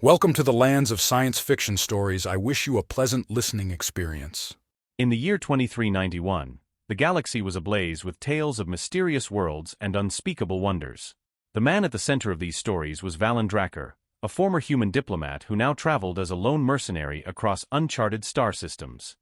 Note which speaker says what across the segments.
Speaker 1: Welcome to the lands of science fiction stories. I wish you a pleasant listening experience.
Speaker 2: In the year 2391, the galaxy was ablaze with tales of mysterious worlds and unspeakable wonders. The man at the center of these stories was Valen Dracker, a former human diplomat who now traveled as a lone mercenary across uncharted star systems.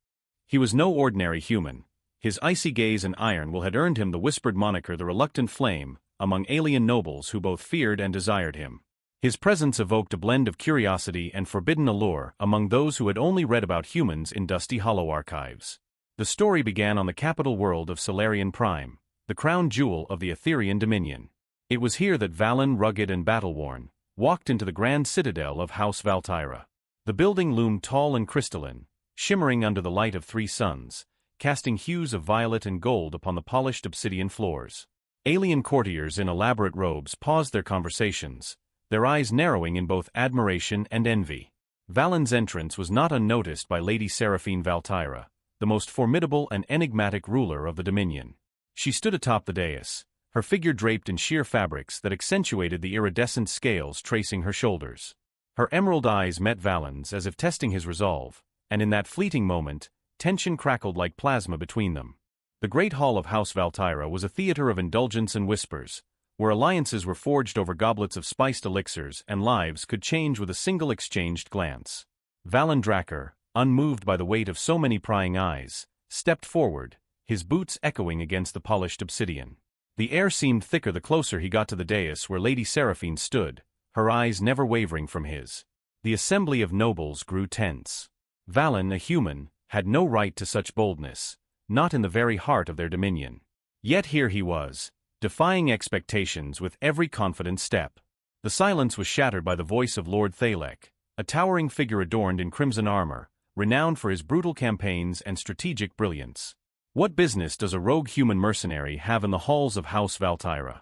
Speaker 2: He was no ordinary human. His icy gaze and iron will had earned him the whispered moniker the Reluctant Flame among alien nobles who both feared and desired him. His presence evoked a blend of curiosity and forbidden allure among those who had only read about humans in dusty hollow archives. The story began on the capital world of Solarian Prime, the crown jewel of the Etherian Dominion. It was here that Valen, rugged and battle-worn, walked into the grand citadel of House Valtyra. The building loomed tall and crystalline, shimmering under the light of three suns, casting hues of violet and gold upon the polished obsidian floors. Alien courtiers in elaborate robes paused their conversations, their eyes narrowing in both admiration and envy. Valen's entrance was not unnoticed by Lady Seraphine Valtyra, the most formidable and enigmatic ruler of the Dominion. She stood atop the dais, her figure draped in sheer fabrics that accentuated the iridescent scales tracing her shoulders. Her emerald eyes met Valen's as if testing his resolve, and in that fleeting moment, tension crackled like plasma between them. The great hall of House Valtyra was a theater of indulgence and whispers, where alliances were forged over goblets of spiced elixirs and lives could change with a single exchanged glance. Valen Dracker, unmoved by the weight of so many prying eyes, stepped forward, his boots echoing against the polished obsidian. The air seemed thicker the closer he got to the dais where Lady Seraphine stood, her eyes never wavering from his. The assembly of nobles grew tense. Valen, a human, had no right to such boldness, not in the very heart of their dominion. Yet here he was, defying expectations with every confident step. The silence was shattered by the voice of Lord Thalek, a towering figure adorned in crimson armor, renowned for his brutal campaigns and strategic brilliance. What business does a rogue human mercenary have in the halls of House Valtyra?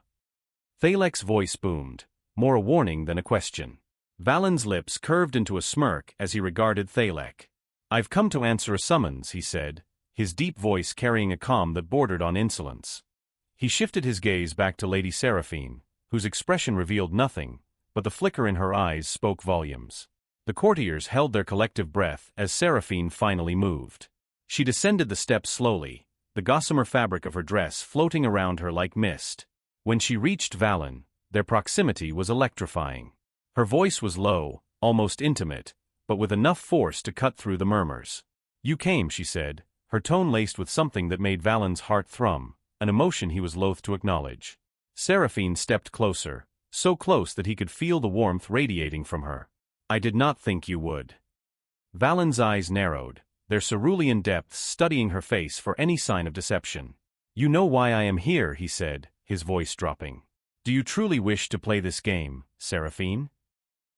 Speaker 2: Thalek's voice boomed, more a warning than a question. Valen's lips curved into a smirk as he regarded Thalek. "I've come to answer a summons," he said, his deep voice carrying a calm that bordered on insolence. He shifted his gaze back to Lady Seraphine, whose expression revealed nothing, but the flicker in her eyes spoke volumes. The courtiers held their collective breath as Seraphine finally moved. She descended the steps slowly, the gossamer fabric of her dress floating around her like mist. When she reached Valen, their proximity was electrifying. Her voice was low, almost intimate, but with enough force to cut through the murmurs. "You came," she said, her tone laced with something that made Valen's heart thrum, an emotion he was loath to acknowledge. Seraphine stepped closer, so close that he could feel the warmth radiating from her. "I did not think you would." Valen's eyes narrowed, their cerulean depths studying her face for any sign of deception. "You know why I am here," he said, his voice dropping. "Do you truly wish to play this game, Seraphine?"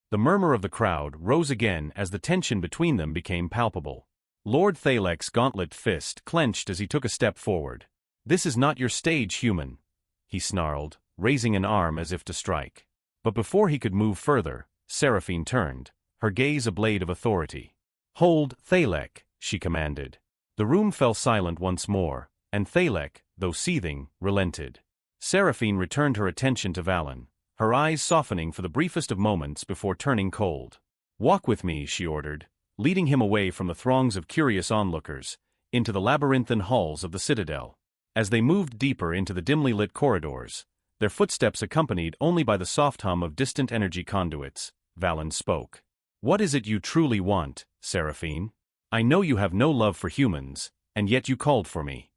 Speaker 2: The murmur of the crowd rose again as the tension between them became palpable. Lord Thalek's gauntlet fist clenched as he took a step forward. "This is not your stage, human," he snarled, raising an arm as if to strike. But before he could move further, Seraphine turned, her gaze a blade of authority. "Hold, Thalek," she commanded. The room fell silent once more, and Thalek, though seething, relented. Seraphine returned her attention to Valen, her eyes softening for the briefest of moments before turning cold. "Walk with me," she ordered, leading him away from the throngs of curious onlookers, into the labyrinthine halls of the citadel. As they moved deeper into the dimly lit corridors, their footsteps accompanied only by the soft hum of distant energy conduits, Valen spoke. "What is it you truly want, Seraphine? I know you have no love for humans, and yet you called for me."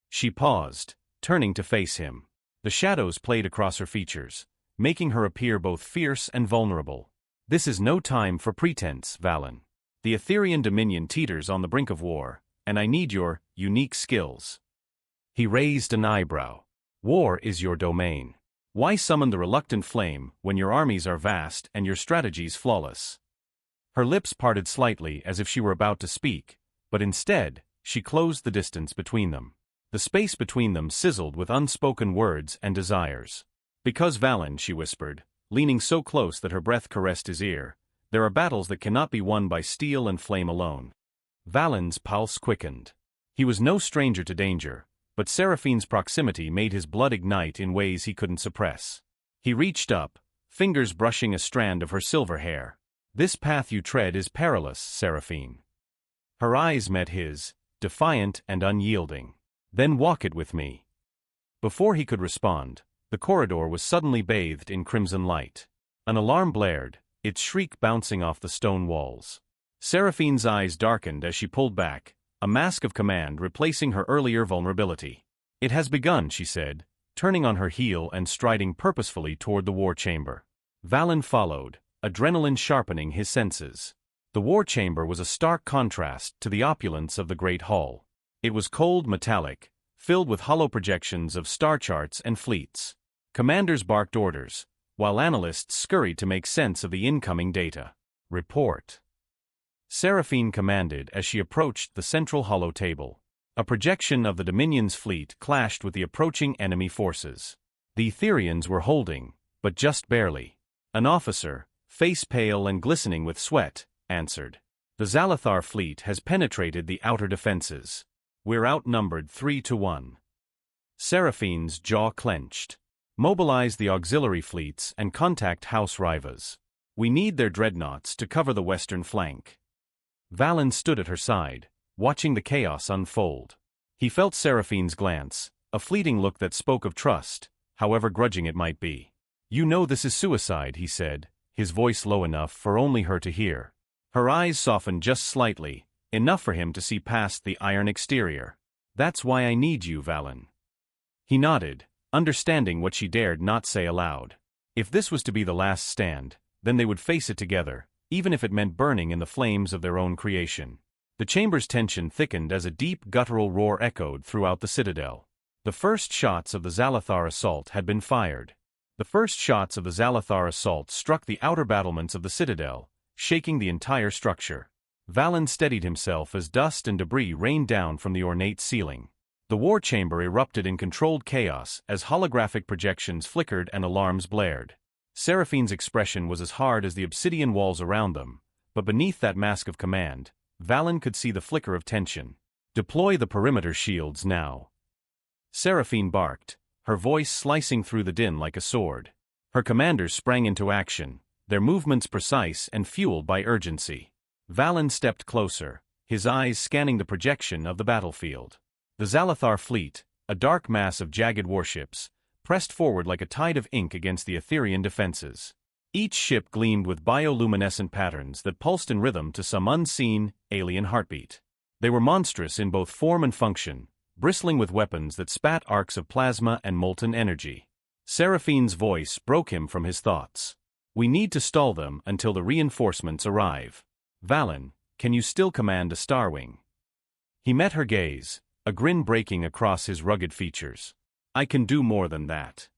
Speaker 2: She paused, turning to face him. The shadows played across her features, making her appear both fierce and vulnerable. "This is no time for pretense, Valen. The Etherian Dominion teeters on the brink of war, and I need your unique skills." He raised an eyebrow. "War is your domain. Why summon the Reluctant Flame when your armies are vast and your strategies flawless?" Her lips parted slightly as if she were about to speak, but instead, she closed the distance between them. The space between them sizzled with unspoken words and desires. "Because Valen," she whispered, leaning so close that her breath caressed his ear, "there are battles that cannot be won by steel and flame alone." Valen's pulse quickened. He was no stranger to danger, but Seraphine's proximity made his blood ignite in ways he couldn't suppress. He reached up, fingers brushing a strand of her silver hair. This path you tread is perilous, Seraphine. Her eyes met his, defiant and unyielding. Then walk it with me. Before he could respond, the corridor was suddenly bathed in crimson light. An alarm blared, its shriek bouncing off the stone walls. Seraphine's eyes darkened as she pulled back, a mask of command replacing her earlier vulnerability. It has begun, she said, turning on her heel and striding purposefully toward the war chamber. Valen followed, adrenaline sharpening his senses. The war chamber was a stark contrast to the opulence of the great hall. It was cold metallic, filled with hollow projections of star charts and fleets. Commanders barked orders, while analysts scurried to make sense of the incoming data. Report. Seraphine commanded as she approached the central hollow table. A projection of the Dominion's fleet clashed with the approaching enemy forces. The Etherians were holding, but just barely. An officer, face pale and glistening with sweat, answered. The Zalathar fleet has penetrated the outer defenses. We're outnumbered 3-1. Seraphine's jaw clenched. Mobilize the auxiliary fleets and contact House Rivas. We need their dreadnoughts to cover the western flank. Valen stood at her side, watching the chaos unfold. He felt Seraphine's glance, a fleeting look that spoke of trust, however grudging it might be. You know this is suicide, he said, his voice low enough for only her to hear. Her eyes softened just slightly, enough for him to see past the iron exterior. That's why I need you, Valen. He nodded, understanding what she dared not say aloud. If this was to be the last stand, then they would face it together, even if it meant burning in the flames of their own creation. The chamber's tension thickened as a deep guttural roar echoed throughout the citadel. The first shots of the Zalathar assault had been fired. The first shots of the Zalathar assault struck the outer battlements of the citadel, shaking the entire structure. Valen steadied himself as dust and debris rained down from the ornate ceiling. The war chamber erupted in controlled chaos as holographic projections flickered and alarms blared. Seraphine's expression was as hard as the obsidian walls around them, but beneath that mask of command, Valen could see the flicker of tension. Deploy the perimeter shields now. Seraphine barked, her voice slicing through the din like a sword. Her commanders sprang into action, their movements precise and fueled by urgency. Valen stepped closer, his eyes scanning the projection of the battlefield. The Zalathar fleet, a dark mass of jagged warships, pressed forward like a tide of ink against the Etherian defenses. Each ship gleamed with bioluminescent patterns that pulsed in rhythm to some unseen, alien heartbeat. They were monstrous in both form and function, bristling with weapons that spat arcs of plasma and molten energy. Seraphine's voice broke him from his thoughts. We need to stall them until the reinforcements arrive. Valen, can you still command a Starwing? He met her gaze, a grin breaking across his rugged features. I can do more than that.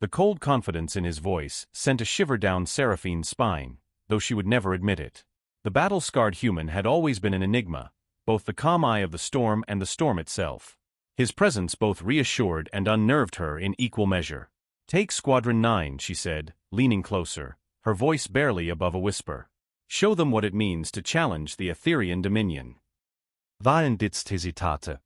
Speaker 2: The cold confidence in his voice sent a shiver down Seraphine's spine, though she would never admit it. The battle-scarred human had always been an enigma, both the calm eye of the storm and the storm itself. His presence both reassured and unnerved her in equal measure. Take Squadron 9, she said, leaning closer, her voice barely above a whisper. Show them what it means to challenge the Etherian Dominion.
Speaker 3: Valen ditzt hesitate.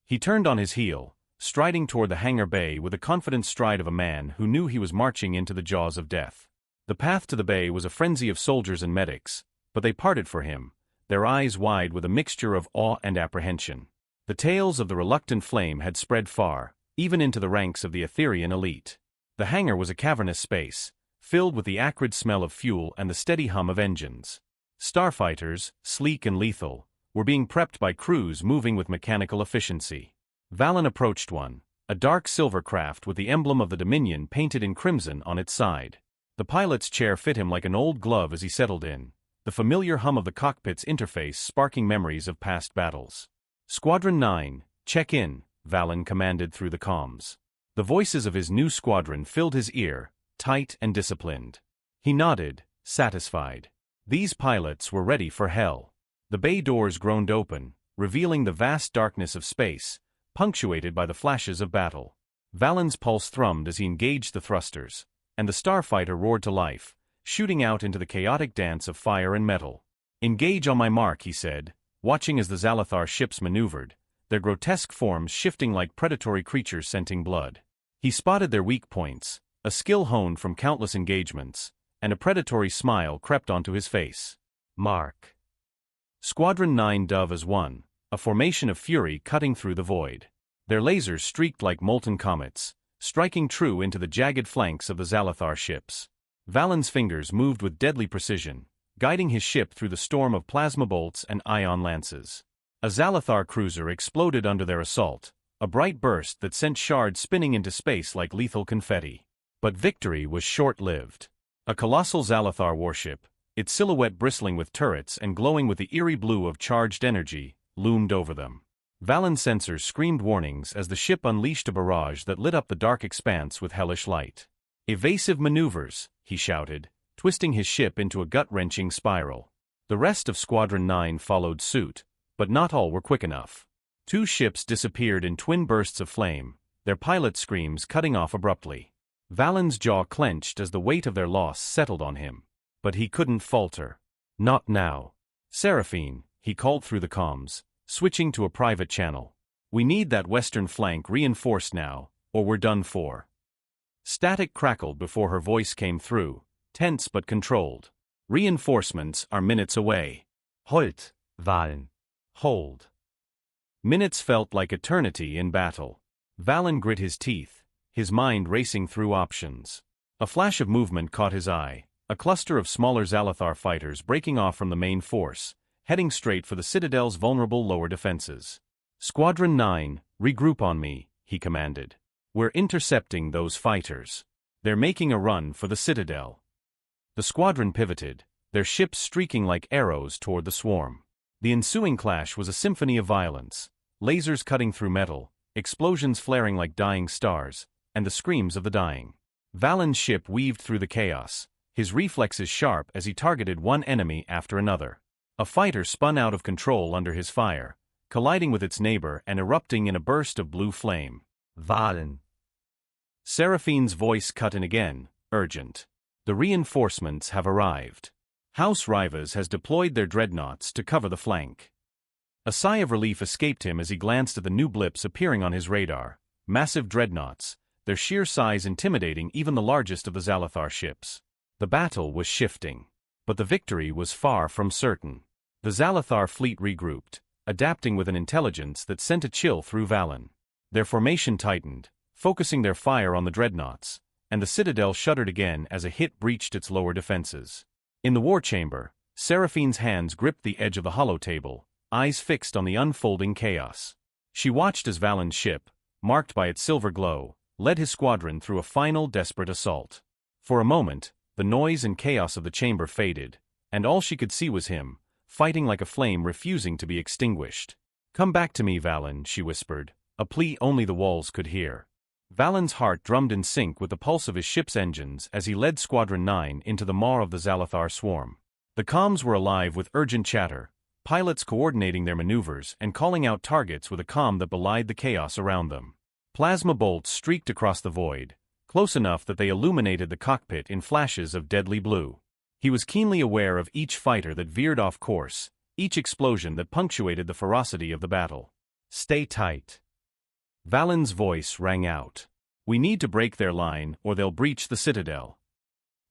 Speaker 2: He turned on his heel, striding toward the hangar bay with the confident stride of a man who knew he was marching into the jaws of death. The path to the bay was a frenzy of soldiers and medics, but they parted for him, their eyes wide with a mixture of awe and apprehension. The tales of the reluctant flame had spread far, even into the ranks of the Etherian elite. The hangar was a cavernous space, filled with the acrid smell of fuel and the steady hum of engines. Starfighters, sleek and lethal, were being prepped by crews moving with mechanical efficiency. Valen approached one, a dark silver craft with the emblem of the Dominion painted in crimson on its side. The pilot's chair fit him like an old glove as he settled in, the familiar hum of the cockpit's interface sparking memories of past battles. Squadron 9, check in, Valen commanded through the comms. The voices of his new squadron filled his ear, tight and disciplined. He nodded, satisfied. These pilots were ready for hell. The bay doors groaned open, revealing the vast darkness of space, punctuated by the flashes of battle. Valen's pulse thrummed as he engaged the thrusters, and the starfighter roared to life, shooting out into the chaotic dance of fire and metal. Engage on my mark, he said, watching as the Zalathar ships maneuvered, their grotesque forms shifting like predatory creatures scenting blood. He spotted their weak points, a skill honed from countless engagements, and a predatory smile crept onto his face.
Speaker 3: Mark.
Speaker 2: Squadron 9 dove as one, a formation of fury cutting through the void. Their lasers streaked like molten comets, striking true into the jagged flanks of the Zalathar ships. Valen's fingers moved with deadly precision, guiding his ship through the storm of plasma bolts and ion lances. A Zalathar cruiser exploded under their assault, a bright burst that sent shards spinning into space like lethal confetti. But victory was short-lived. A colossal Zalathar warship, its silhouette bristling with turrets and glowing with the eerie blue of charged energy, loomed over them. Valen's sensors screamed warnings as the ship unleashed a barrage that lit up the dark expanse with hellish light. "Evasive maneuvers," he shouted, twisting his ship into a gut-wrenching spiral. The rest of Squadron 9 followed suit, but not all were quick enough. Two ships disappeared in twin bursts of flame, their pilot screams cutting off abruptly. Valen's jaw clenched as the weight of their loss settled on him. But he couldn't falter. "Not now. Seraphine," he called through the comms, switching to a private channel. "We need that western flank reinforced now, or we're done for." Static crackled before her voice came through, tense but controlled. "Reinforcements are minutes away."
Speaker 3: Halt, Valen. Hold.
Speaker 2: Minutes felt like eternity in battle. Valen grit his teeth, his mind racing through options. A flash of movement caught his eye, a cluster of smaller Zalathar fighters breaking off from the main force, heading straight for the Citadel's vulnerable lower defenses. "Squadron 9, regroup on me," he commanded. "We're intercepting those fighters. They're making a run for the Citadel." The squadron pivoted, their ships streaking like arrows toward the swarm. The ensuing clash was a symphony of violence, lasers cutting through metal, explosions flaring like dying stars, and the screams of the dying. Valen's ship weaved through the chaos, his reflexes sharp as he targeted one enemy after another. A fighter spun out of control under his fire, colliding with its neighbor and erupting in a burst of blue flame.
Speaker 3: Valen.
Speaker 2: Seraphine's voice cut in again, urgent. "The reinforcements have arrived. House Rivas has deployed their dreadnoughts to cover the flank." A sigh of relief escaped him as he glanced at the new blips appearing on his radar. Massive dreadnoughts, their sheer size intimidating even the largest of the Zalathar ships. The battle was shifting, but the victory was far from certain. The Zalathar fleet regrouped, adapting with an intelligence that sent a chill through Valen. Their formation tightened, focusing their fire on the dreadnoughts, and the Citadel shuddered again as a hit breached its lower defenses. In the war chamber, Seraphine's hands gripped the edge of the holotable, eyes fixed on the unfolding chaos. She watched as Valen's ship, marked by its silver glow, led his squadron through a final desperate assault. For a moment, the noise and chaos of the chamber faded, and all she could see was him, fighting like a flame refusing to be extinguished. "Come back to me, Valen," she whispered, a plea only the walls could hear. Valen's heart drummed in sync with the pulse of his ship's engines as he led Squadron 9 into the maw of the Zalathar swarm. The comms were alive with urgent chatter, pilots coordinating their maneuvers and calling out targets with a calm that belied the chaos around them. Plasma bolts streaked across the void, close enough that they illuminated the cockpit in flashes of deadly blue. He was keenly aware of each fighter that veered off course, each explosion that punctuated the ferocity of the battle. "Stay tight." Valen's voice rang out. "We need to break their line or they'll breach the Citadel."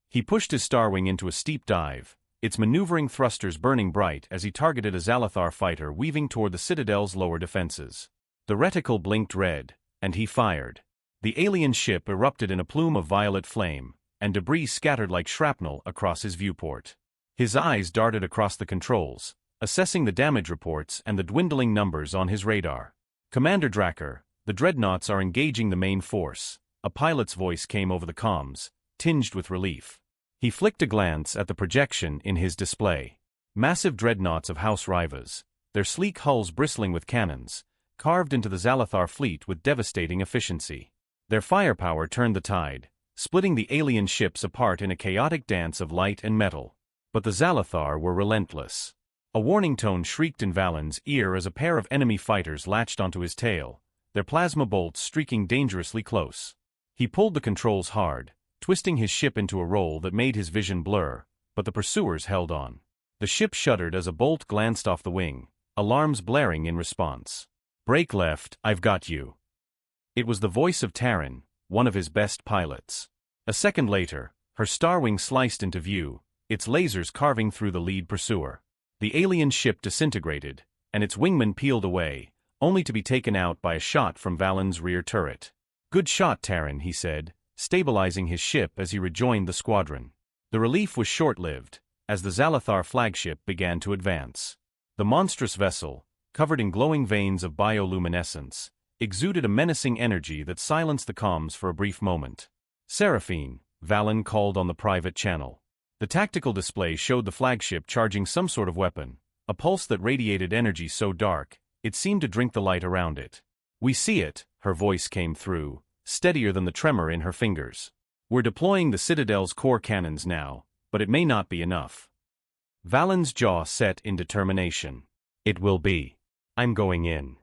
Speaker 2: He pushed his Starwing into a steep dive, its maneuvering thrusters burning bright as he targeted a Zalathar fighter weaving toward the Citadel's lower defenses. The reticle blinked red, and he fired. The alien ship erupted in a plume of violet flame, and debris scattered like shrapnel across his viewport. His eyes darted across the controls, assessing the damage reports and the dwindling numbers on his radar. "Commander Dracker, the dreadnoughts are engaging the main force," a pilot's voice came over the comms, tinged with relief. He flicked a glance at the projection in his display. Massive dreadnoughts of House Rivas, their sleek hulls bristling with cannons, carved into the Zalathar fleet with devastating efficiency. Their firepower turned the tide, splitting the alien ships apart in a chaotic dance of light and metal. But the Zalathar were relentless. A warning tone shrieked in Valen's ear as a pair of enemy fighters latched onto his tail, their plasma bolts streaking dangerously close. He pulled the controls hard, twisting his ship into a roll that made his vision blur, but the pursuers held on. The ship shuddered as a bolt glanced off the wing, alarms blaring in response. "Brake left, I've got you." It was the voice of Taran, one of his best pilots. A second later, Her star wing sliced into view, its lasers carving through the lead pursuer. The alien ship disintegrated, and its wingman peeled away, only to be taken out by a shot from Valen's rear turret. "Good shot, Terran," he said, stabilizing his ship as he rejoined the squadron. The relief was short-lived, as the Zalathar flagship began to advance. The monstrous vessel, covered in glowing veins of bioluminescence, exuded a menacing energy that silenced the comms for a brief moment. "Seraphine," Valen called on the private channel. The tactical display showed the flagship charging some sort of weapon, a pulse that radiated energy so dark, it seemed to drink the light around it. "We see it," her voice came through, steadier than the tremor in her fingers. "We're deploying the Citadel's core cannons now, but it may not be enough." Valen's jaw set in determination. "It will be. I'm going in."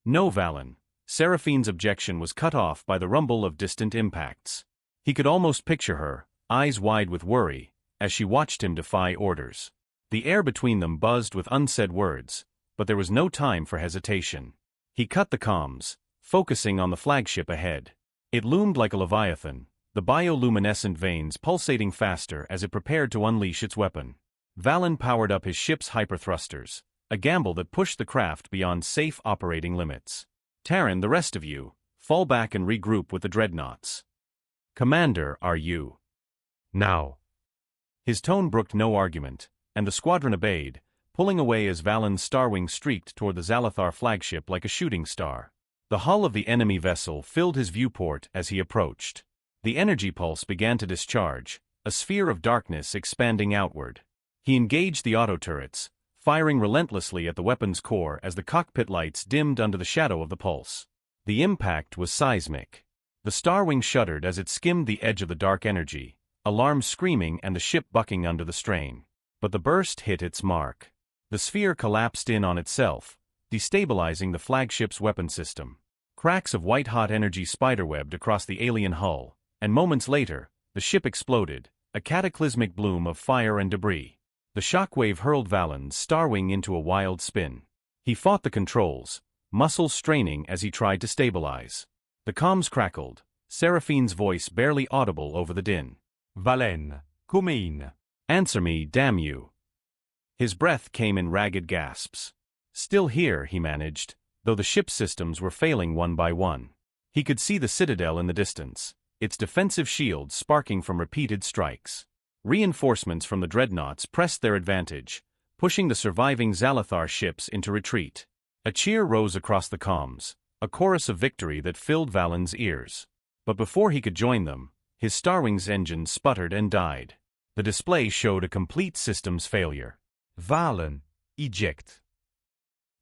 Speaker 2: "No, Valen." Seraphine's objection was cut off by the rumble of distant impacts. He could almost picture her, eyes wide with worry, as she watched him defy orders. The air between them buzzed with unsaid words, but there was no time for hesitation. He cut the comms, focusing on the flagship ahead. It loomed like a leviathan, the bioluminescent veins pulsating faster as it prepared to unleash its weapon. Valen powered up his ship's hyperthrusters, a gamble that pushed the craft beyond safe operating limits. "Terran, the rest of you, fall back and regroup with the dreadnoughts." "Commander, are you?"
Speaker 3: Now.
Speaker 2: His tone brooked no argument, and the squadron obeyed, pulling away as Valen's starwing streaked toward the Zalathar flagship like a shooting star. The hull of the enemy vessel filled his viewport as he approached. The energy pulse began to discharge, a sphere of darkness expanding outward. He engaged the auto-turrets, firing relentlessly at the weapon's core as the cockpit lights dimmed under the shadow of the pulse. The impact was seismic. The starwing shuddered as it skimmed the edge of the dark energy, alarms screaming and the ship bucking under the strain. But the burst hit its mark. The sphere collapsed in on itself, destabilizing the flagship's weapon system. Cracks of white-hot energy spiderwebbed across the alien hull, and moments later, the ship exploded, a cataclysmic bloom of fire and debris. The shockwave hurled Valen's starwing into a wild spin. He fought the controls, muscles straining as he tried to stabilize. The comms crackled, Seraphine's voice barely audible over the din.
Speaker 3: Valen, come in.
Speaker 2: "Answer me, damn you." His breath came in ragged gasps. "Still here," he managed, though the ship's systems were failing one by one. He could see the Citadel in the distance, its defensive shields sparking from repeated strikes. Reinforcements from the dreadnoughts pressed their advantage, pushing the surviving Zalathar ships into retreat. A cheer rose across the comms, a chorus of victory that filled Valen's ears. But before he could join them, his Starwing's engine sputtered and died. The display showed a complete systems failure.
Speaker 3: Valen, eject.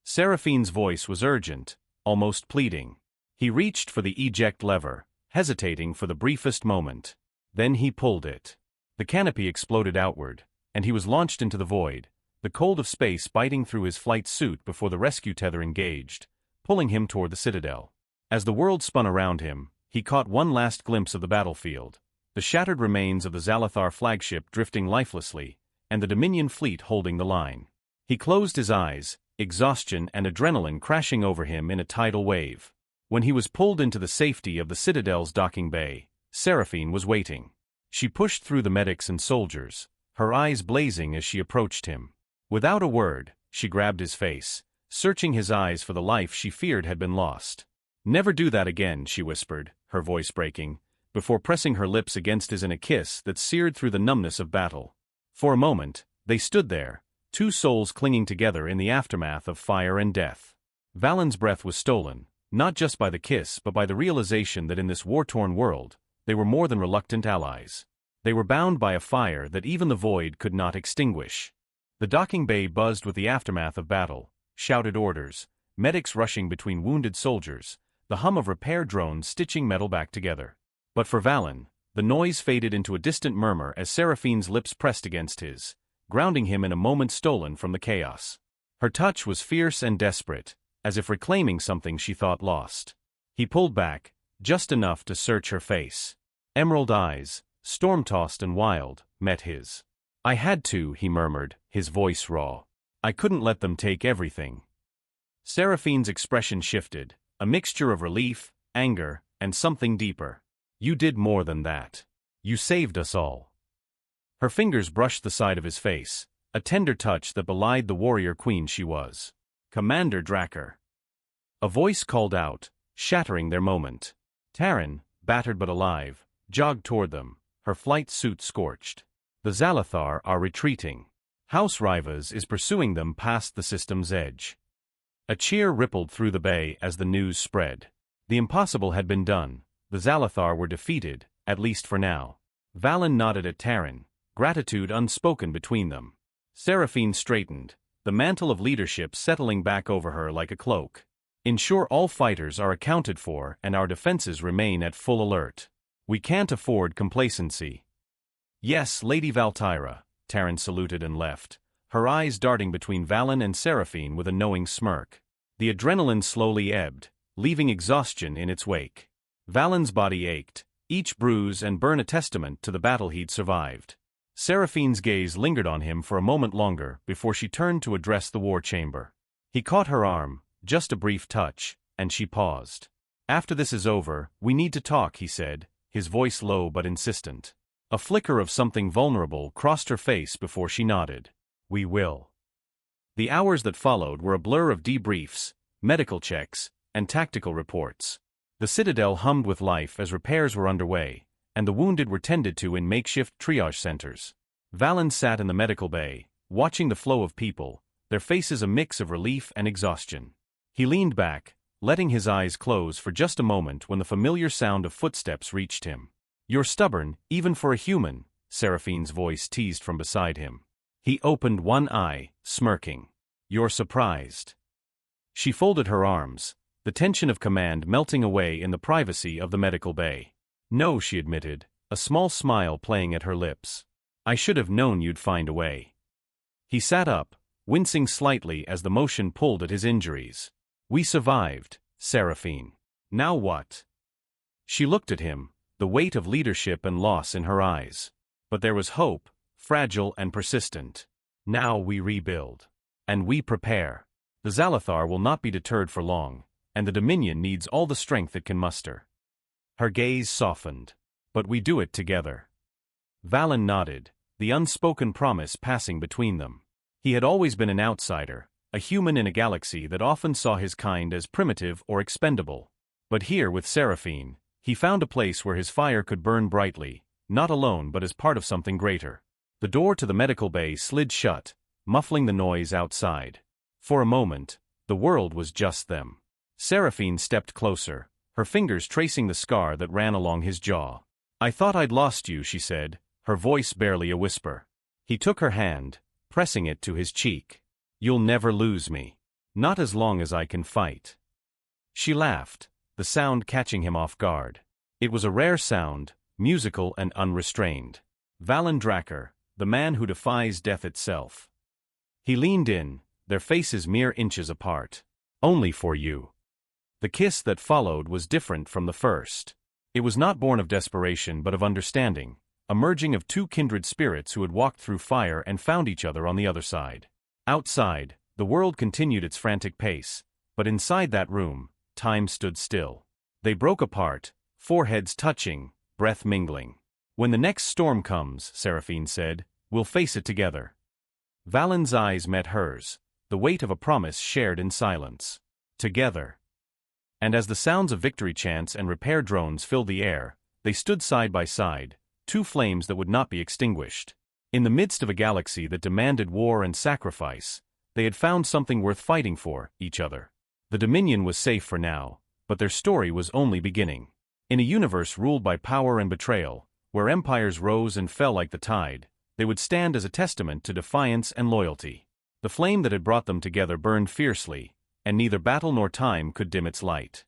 Speaker 2: Seraphine's voice was urgent, almost pleading. He reached for the eject lever, hesitating for the briefest moment. Then he pulled it. The canopy exploded outward, and he was launched into the void, the cold of space biting through his flight suit before the rescue tether engaged, pulling him toward the Citadel. As the world spun around him, he caught one last glimpse of the battlefield, the shattered remains of the Zalathar flagship drifting lifelessly, and the Dominion fleet holding the line. He closed his eyes, exhaustion and adrenaline crashing over him in a tidal wave. When he was pulled into the safety of the Citadel's docking bay, Seraphine was waiting. She pushed through the medics and soldiers, her eyes blazing as she approached him. Without a word, she grabbed his face, searching his eyes for the life she feared had been lost. "Never do that again," she whispered, her voice breaking, before pressing her lips against his in a kiss that seared through the numbness of battle. For a moment, they stood there, two souls clinging together in the aftermath of fire and death. Valen's breath was stolen, not just by the kiss but by the realization that in this war-torn world, they were more than reluctant allies. They were bound by a fire that even the void could not extinguish. The docking bay buzzed with the aftermath of battle, shouted orders, medics rushing between wounded soldiers, the hum of repair drones stitching metal back together. But for Valen, the noise faded into a distant murmur as Seraphine's lips pressed against his, grounding him in a moment stolen from the chaos. Her touch was fierce and desperate, as if reclaiming something she thought lost. He pulled back, just enough to search her face. Emerald eyes, storm-tossed and wild, met his. "I had to," he murmured, his voice raw. "I couldn't let them take everything." Seraphine's expression shifted, a mixture of relief, anger, and something deeper. "You did more than that. You saved us all. Her fingers brushed the side of his face, a tender touch that belied the warrior queen she was. Commander Drakkar. A voice called out, shattering their moment. Taryn, battered but alive, jogged toward them, her flight suit scorched. The Zalathar are retreating. House Rivas is pursuing them past the system's edge. A cheer rippled through the bay as the news spread. The impossible had been done. The Zalathar were defeated, at least for now. Valen nodded at Taryn, gratitude unspoken between them. Seraphine straightened, the mantle of leadership settling back over her like a cloak. Ensure all fighters are accounted for and our defenses remain at full alert. We can't afford complacency. Yes, Lady Valtyra, Taryn saluted and left, her eyes darting between Valen and Seraphine with a knowing smirk. The adrenaline slowly ebbed, leaving exhaustion in its wake. Valen's body ached, each bruise and burn a testament to the battle he'd survived. Seraphine's gaze lingered on him for a moment longer before she turned to address the war chamber. He caught her arm, just a brief touch, and she paused. After this is over, we need to talk, he said, his voice low but insistent. A flicker of something vulnerable crossed her face before she nodded. We will. The hours that followed were a blur of debriefs, medical checks, and tactical reports. The Citadel hummed with life as repairs were underway, and the wounded were tended to in makeshift triage centers. Valen sat in the medical bay, watching the flow of people, their faces a mix of relief and exhaustion. He leaned back, letting his eyes close for just a moment when the familiar sound of footsteps reached him. You're stubborn, even for a human, Seraphine's voice teased from beside him. He opened one eye, smirking. You're surprised. She folded her arms, the tension of command melting away in the privacy of the medical bay. No, she admitted, a small smile playing at her lips. I should have known you'd find a way. He sat up, wincing slightly as the motion pulled at his injuries. We survived, Seraphine. Now what? She looked at him, the weight of leadership and loss in her eyes. But there was hope, fragile and persistent. Now we rebuild. And we prepare. The Zalathar will not be deterred for long, and the Dominion needs all the strength it can muster. Her gaze softened. But we do it together. Valen nodded, the unspoken promise passing between them. He had always been an outsider, a human in a galaxy that often saw his kind as primitive or expendable. But here with Seraphine, he found a place where his fire could burn brightly, not alone but as part of something greater. The door to the medical bay slid shut, muffling the noise outside. For a moment, the world was just them. Seraphine stepped closer, her fingers tracing the scar that ran along his jaw. I thought I'd lost you, she said, her voice barely a whisper. He took her hand, pressing it to his cheek. You'll never lose me. Not as long as I can fight. She laughed, the sound catching him off guard. It was a rare sound, musical and unrestrained. Valen Drakkar, the man who defies death itself. He leaned in, their faces mere inches apart. Only for you. The kiss that followed was different from the first. It was not born of desperation but of understanding, a merging of two kindred spirits who had walked through fire and found each other on the other side. Outside, the world continued its frantic pace, but inside that room, time stood still. They broke apart, foreheads touching, breath mingling. When the next storm comes, Seraphine said, we'll face it together. Valen's eyes met hers, the weight of a promise shared in silence. Together. And as the sounds of victory chants and repair drones filled the air, they stood side by side, two flames that would not be extinguished. In the midst of a galaxy that demanded war and sacrifice, they had found something worth fighting for, each other. The Dominion was safe for now, but their story was only beginning. In a universe ruled by power and betrayal, where empires rose and fell like the tide, they would stand as a testament to defiance and loyalty. The flame that had brought them together burned fiercely, and neither battle nor time could dim its light.